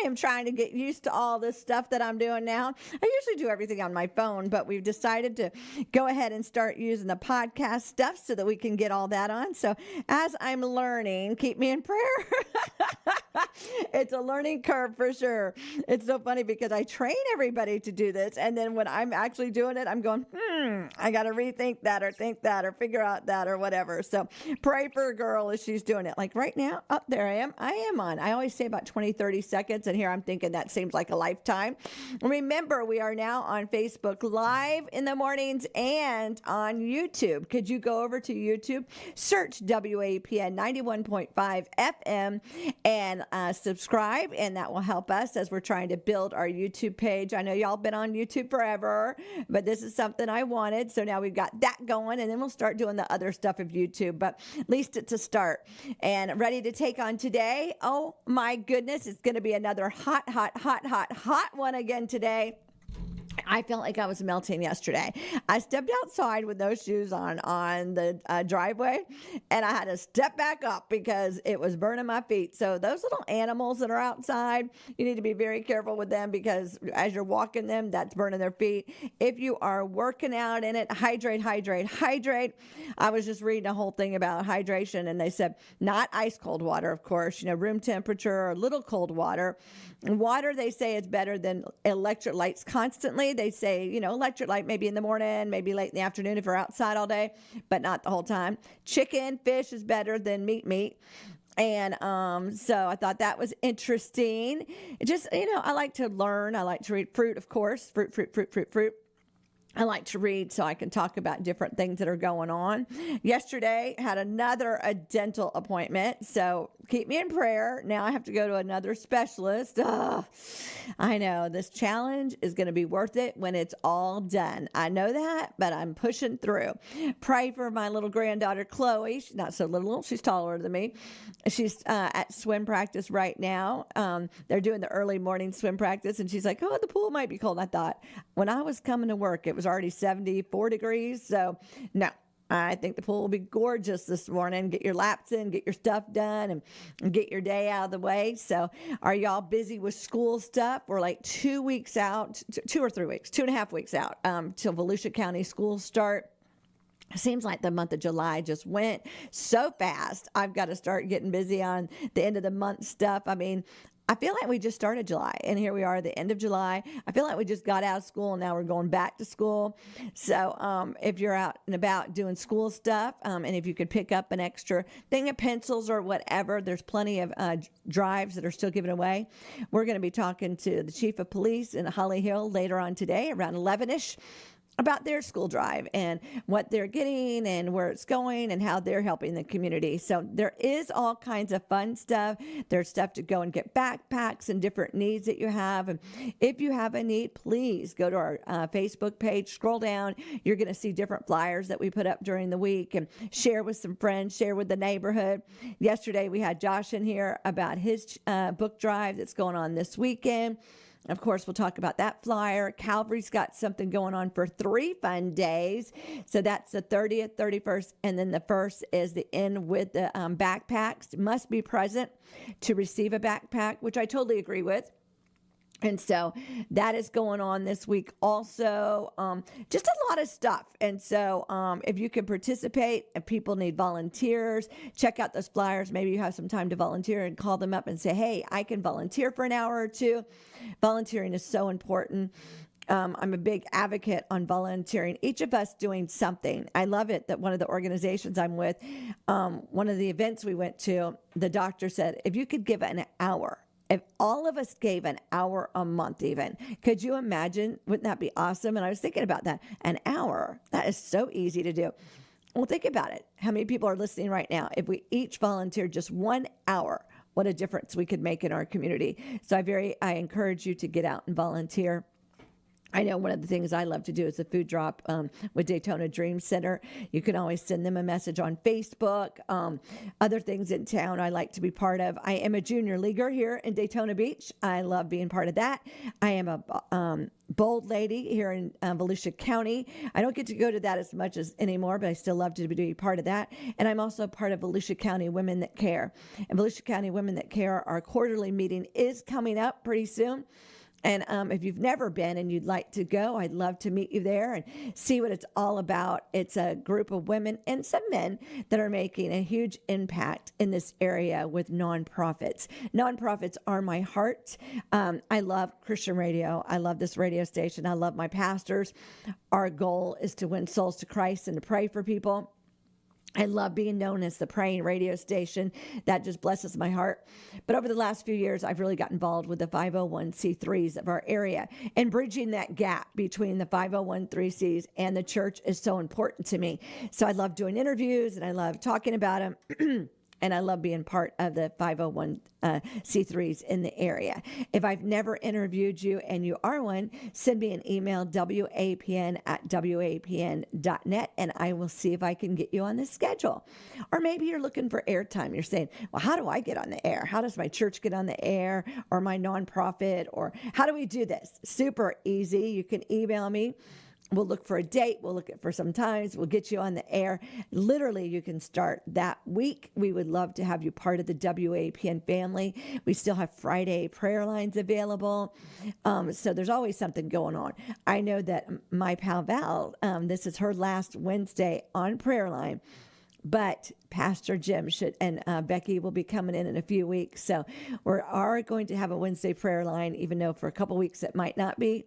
I am trying to get used to all this stuff that I'm doing now. I usually do everything on my phone, but we've decided to go ahead and start using the podcast stuff so that we can get all that on. So as I'm learning, keep me in prayer. It's a learning curve for sure. It's so funny because I train everybody to do this. And then when I'm actually doing it, I'm going, I got to rethink that or think that or figure out that or whatever. So pray for a girl as she's doing it. Like right now, up there I am. I am on. I always say about 20, 30 seconds. And here I'm thinking that seems like a lifetime. Remember, we are now on Facebook Live in the mornings and on YouTube. Could you go over to YouTube, search WAPN 91.5 FM and subscribe, and that will help us as we're trying to build our YouTube page. I know y'all been on YouTube forever, but this is something I wanted. So now we've got that going, and then we'll start doing the other stuff of YouTube, but at least it's a start. And ready to take on today. Oh my goodness, it's going to be another hot one again today. I felt like I was melting yesterday. I stepped outside with no shoes on the driveway, and I had to step back up because it was burning my feet. So those little animals that are outside, you need to be very careful with them because as you're walking them, that's burning their feet. If you are working out in it, hydrate. I was just reading a whole thing about hydration, and they said not ice cold water, of course, room temperature or a little cold water. Water, they say, is better than electrolytes constantly. They say, electrolyte maybe in the morning, maybe late in the afternoon if you're outside all day, but not the whole time. Chicken, fish is better than meat. And so I thought that was interesting. It just, I like to learn. I like to read fruit, of course. Fruit. I like to read so I can talk about different things that are going on. Yesterday, had another dental appointment, so keep me in prayer. Now I have to go to another specialist. I know this challenge is going to be worth it when it's all done. I know that, but I'm pushing through. Pray for my little granddaughter, Chloe. She's not so little. She's taller than me. She's at swim practice right now. They're doing the early morning swim practice, and she's like, the pool might be cold. And I thought, when I was coming to work, it was already 74 degrees. So no, I think the pool will be gorgeous this morning. Get your laps in, get your stuff done, and get your day out of the way. So are y'all busy with school stuff? We're like 2 weeks out, 2 or 3 weeks, 2.5 weeks out till Volusia County schools start. It seems like the month of July just went so fast. I've got to start getting busy on the end of the month stuff. I mean, I feel like we just started July, and here we are at the end of July. I feel like we just got out of school, and now we're going back to school. So if you're out and about doing school stuff, and if you could pick up an extra thing of pencils or whatever, there's plenty of drives that are still given away. We're going to be talking to the chief of police in Holly Hill later on today, around 11-ish. About their school drive and what they're getting and where it's going and how they're helping the community. So there is all kinds of fun stuff. There's stuff to go and get backpacks and different needs that you have. And if you have a need, please go to our Facebook page, scroll down. You're going to see different flyers that we put up during the week and share with some friends, share with the neighborhood. Yesterday, we had Josh in here about his book drive that's going on this weekend. Of course, we'll talk about that flyer. Calvary's got something going on for 3 fun days. So that's the 30th, 31st, and then the 1st is the end with the backpacks. Must be present to receive a backpack, which I totally agree with. And so that is going on this week also. Just a lot of stuff. And so if you can participate, if people need volunteers, check out those flyers. Maybe you have some time to volunteer and call them up and say, hey, I can volunteer for an hour or two. Volunteering is so important. I'm a big advocate on volunteering, each of us doing something. I love it that one of the organizations I'm with, one of the events we went to, the doctor said, if you could give an hour, if all of us gave an hour a month even, could you imagine? Wouldn't that be awesome? And I was thinking about that. An hour, that is so easy to do. Well, think about it. How many people are listening right now? If we each volunteered just 1 hour, what a difference we could make in our community. So I encourage you to get out and volunteer. I know one of the things I love to do is a food drop with Daytona Dream Center. You can always send them a message on Facebook. Other things in town I like to be part of. I am a junior leaguer here in Daytona Beach. I love being part of that. I am a Bold Lady here in Volusia County. I don't get to go to that as much as anymore, but I still love to be part of that. And I'm also part of Volusia County Women That Care. And Volusia County Women That Care, our quarterly meeting is coming up pretty soon. And if you've never been and you'd like to go, I'd love to meet you there and see what it's all about. It's a group of women and some men that are making a huge impact in this area with nonprofits. Nonprofits are my heart. I love Christian radio. I love this radio station. I love my pastors. Our goal is to win souls to Christ and to pray for people. I love being known as the praying radio station. That just blesses my heart. But over the last few years, I've really got involved with the 501c3s of our area. And bridging that gap between the 501c3s and the church is so important to me. So I love doing interviews and I love talking about them. And I love being part of the 501c3s in the area. If I've never interviewed you and you are one, send me an email, WAPN@WAPN.net, and I will see if I can get you on the schedule. Or maybe you're looking for airtime. You're saying, well, how do I get on the air? How does my church get on the air or my nonprofit? Or how do we do this? Super easy. You can email me. We'll look for a date. We'll look for some times. We'll get you on the air. Literally, you can start that week. We would love to have you part of the WAPN family. We still have Friday prayer lines available. So there's always something going on. I know that my pal Val, this is her last Wednesday on prayer line. But Pastor Jim and Becky will be coming in a few weeks. So we are going to have a Wednesday prayer line, even though for a couple weeks it might not be.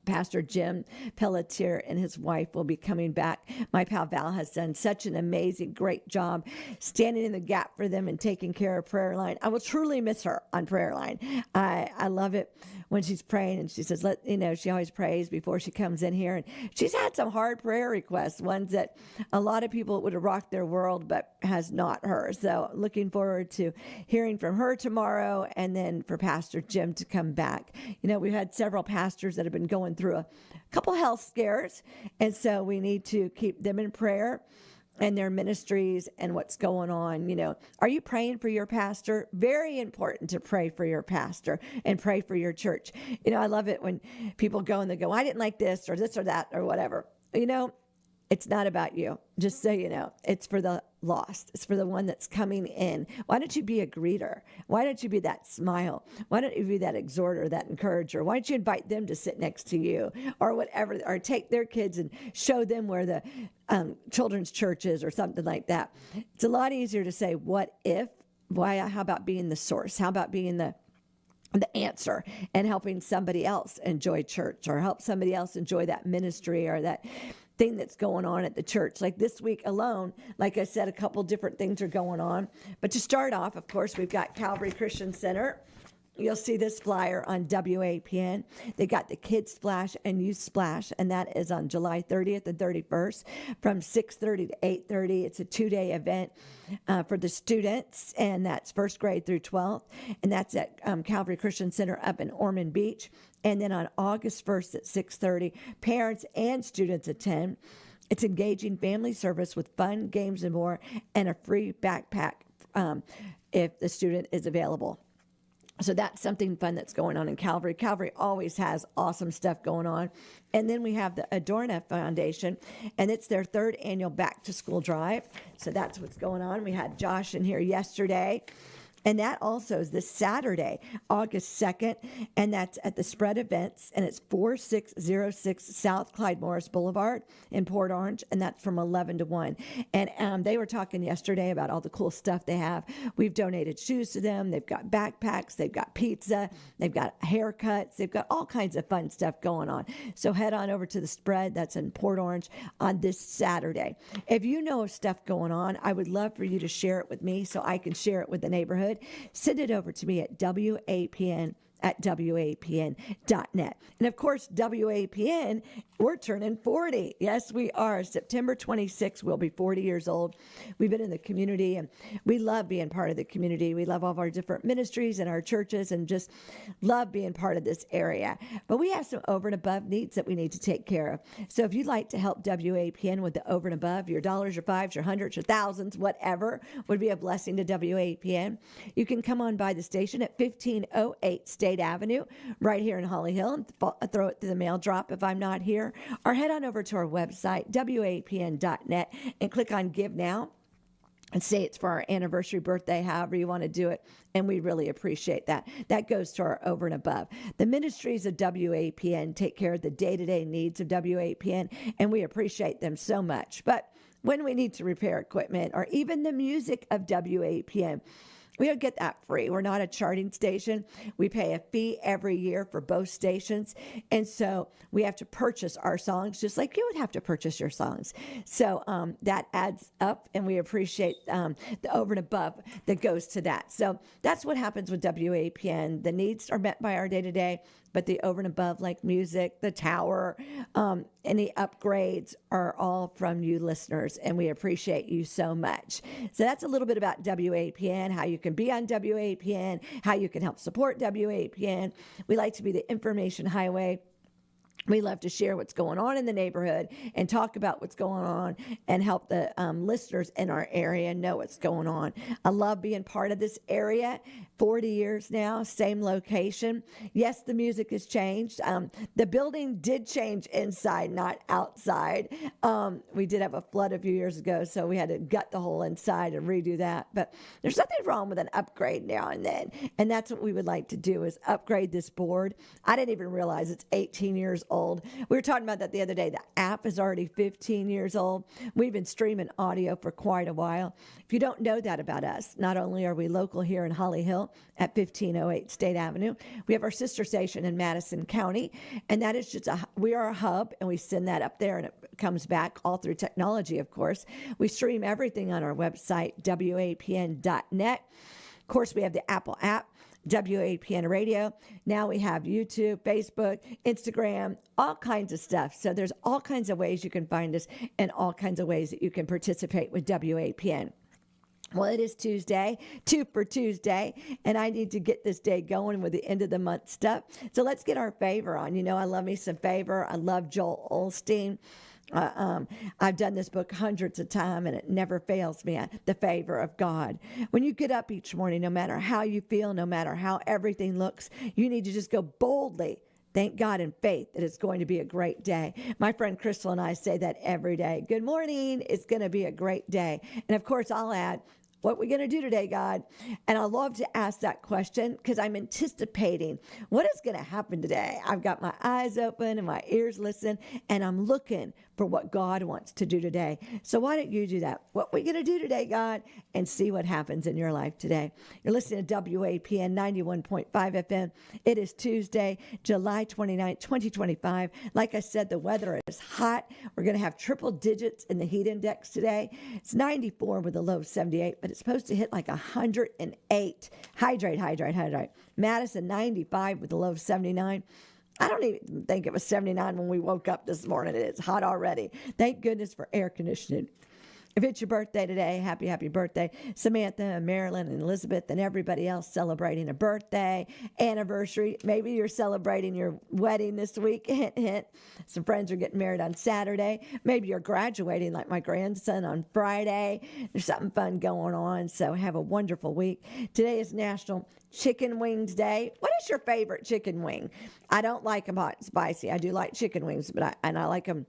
Pastor Jim Pelletier and his wife will be coming back. My pal Val has done such an amazing, great job standing in the gap for them and taking care of prayer line. I will truly miss her on prayer line. I love it when she's praying and she says, she always prays before she comes in here. And she's had some hard prayer requests, ones that a lot of people would have rocked their world, but has not her. So looking forward to hearing from her tomorrow and then for Pastor Jim to come back. We've had several pastors that have been going through a couple health scares, and so we need to keep them in prayer and their ministries and what's going on. Are you praying for your pastor? Very important to pray for your pastor and pray for your church. I love it when people go and they go, I didn't like this or that or whatever. It's not about you. Just so you know, it's for the lost. It's for the one that's coming in. Why don't you be a greeter? Why don't you be that smile? Why don't you be that exhorter, that encourager? Why don't you invite them to sit next to you or whatever, or take their kids and show them where the children's church is or something like that. It's a lot easier to say, what if? Why? How about being the source? How about being the answer and helping somebody else enjoy church or help somebody else enjoy that ministry or that thing that's going on at the church. Like this week alone, like I said, a couple different things are going on. But to start off, of course, we've got Calvary Christian Center. You'll see this flyer on WAPN. They got the Kids Splash and Youth Splash, and that is on July 30th and 31st from 6:30 to 8:30. It's a 2-day event for the students, and that's first grade through 12th, and that's at Calvary Christian Center up in Ormond Beach. And then on August 1st at 6:30, parents and students attend. It's engaging family service with fun, games, and more, and a free backpack if the student is available. So that's something fun that's going on in Calvary. Calvary always has awesome stuff going on. And then we have the Adorna Foundation, and it's their 3rd annual back to school drive. So that's what's going on. We had Josh in here yesterday. And that also is this Saturday, August 2nd, and that's at the Spread Events, and it's 4606 South Clyde Morris Boulevard in Port Orange, and that's from 11 to 1. And they were talking yesterday about all the cool stuff they have. We've donated shoes to them. They've got backpacks. They've got pizza. They've got haircuts. They've got all kinds of fun stuff going on. So head on over to the Spread. That's in Port Orange on this Saturday. If you know of stuff going on, I would love for you to share it with me so I can share it with the neighborhood. Send it over to me at WAPN@WAPN.net. And of course, WAPN, we're turning 40. Yes, we are. September 26th, we'll be 40 years old. We've been in the community, and we love being part of the community. We love all of our different ministries and our churches and just love being part of this area. But we have some over and above needs that we need to take care of. So if you'd like to help WAPN with the over and above, your dollars, your fives, your hundreds, your thousands, whatever would be a blessing to WAPN, you can come on by the station at 1508 State State Avenue right here in Holly Hill. Throw it through the mail drop if I'm not here. Or head on over to our website, WAPN.net, and click on Give Now. And say it's for our anniversary, birthday, however you want to do it. And we really appreciate that. That goes to our over and above. The ministries of WAPN take care of the day-to-day needs of WAPN, and we appreciate them so much. But when we need to repair equipment or even the music of WAPN, we don't get that free. We're not a charting station. We pay a fee every year for both stations. And so we have to purchase our songs just like you would have to purchase your songs. So that adds up, and we appreciate the over and above that goes to that. So that's what happens with WAPN. The needs are met by our day-to-day, but the over and above, like music, the tower, any upgrades are all from you listeners, and we appreciate you so much. So that's a little bit about WAPN, how you can be on WAPN, how you can help support WAPN. We like to be the information highway. We love to share what's going on in the neighborhood and talk about what's going on and help the listeners in our area know what's going on. I love being part of this area. 40 years now, same location. Yes, the music has changed. The building did change inside, not outside. We did have a flood a few years ago, so we had to gut the whole inside and redo that. But there's nothing wrong with an upgrade now and then. And that's what we would like to do, is upgrade this board. I didn't even realize it's 18 years old. We were talking about that the other day. The app is already 15 years old. We've been streaming audio for quite a while. If you don't know that about us, not only are we local here in Holly Hill at 1508 State Avenue, we have our sister station in Madison County, and that is just we are a hub, and we send that up there, and it comes back all through technology, of course. We stream everything on our website, WAPN.net. Of course, we have the Apple app, WAPN Radio. Now we have YouTube, Facebook, Instagram, all kinds of stuff. So there's all kinds of ways you can find us and all kinds of ways that you can participate with WAPN. Well, it is Tuesday, 2 for Tuesday, and I need to get this day going with the end of the month stuff. So let's get our favor on. You know, I love me some favor. I love Joel Osteen. I've done this book hundreds of times, and it never fails me, the favor of God. When you get up each morning, no matter how you feel, no matter how everything looks, you need to just go boldly. Thank God in faith that it's going to be a great day. My friend Crystal and I say that every day. Good morning. It's going to be a great day. And of course, I'll add, what are we going to do today, God? And I love to ask that question because I'm anticipating what is going to happen today. I've got my eyes open and my ears listen, and I'm looking for what God wants to do today. So why don't you do that? What are we going to do today, God? And see what happens in your life today. You're listening to WAPN 91.5 FM. It is Tuesday, July 29th, 2025. Like I said, the weather is hot. We're going to have triple digits in the heat index today. It's 94 with a low of 78, but it's supposed to hit like 108. Hydrate. Madison, 95 with a low of 79. I don't even think it was 79 when we woke up this morning. It's hot already. Thank goodness for air conditioning. If it's your birthday today, happy birthday. Samantha and Marilyn and Elizabeth and everybody else celebrating a birthday, anniversary. Maybe you're celebrating your wedding this week. Hint, hint. Some friends are getting married on Saturday. Maybe you're graduating like my grandson on Friday. There's something fun going on, so have a wonderful week. Today is National Chicken Wings Day. What is your favorite chicken wing? I don't like them hot and spicy. I do like chicken wings, but I like them,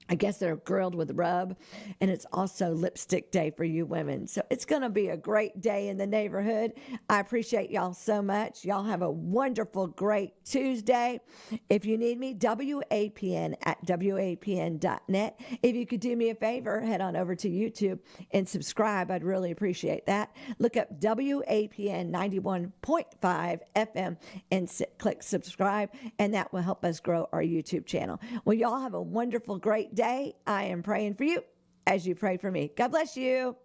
I guess they're grilled with rub, and it's also lipstick day for you women. So it's going to be a great day in the neighborhood. I appreciate y'all so much. Y'all have a wonderful, great Tuesday. If you need me, WAPN at WAPN.net. If you could do me a favor, head on over to YouTube and subscribe. I'd really appreciate that. Look up WAPN 91.5 FM and click subscribe, and that will help us grow our YouTube channel. Well, y'all have a wonderful, great day. I am praying for you as you pray for me. God bless you.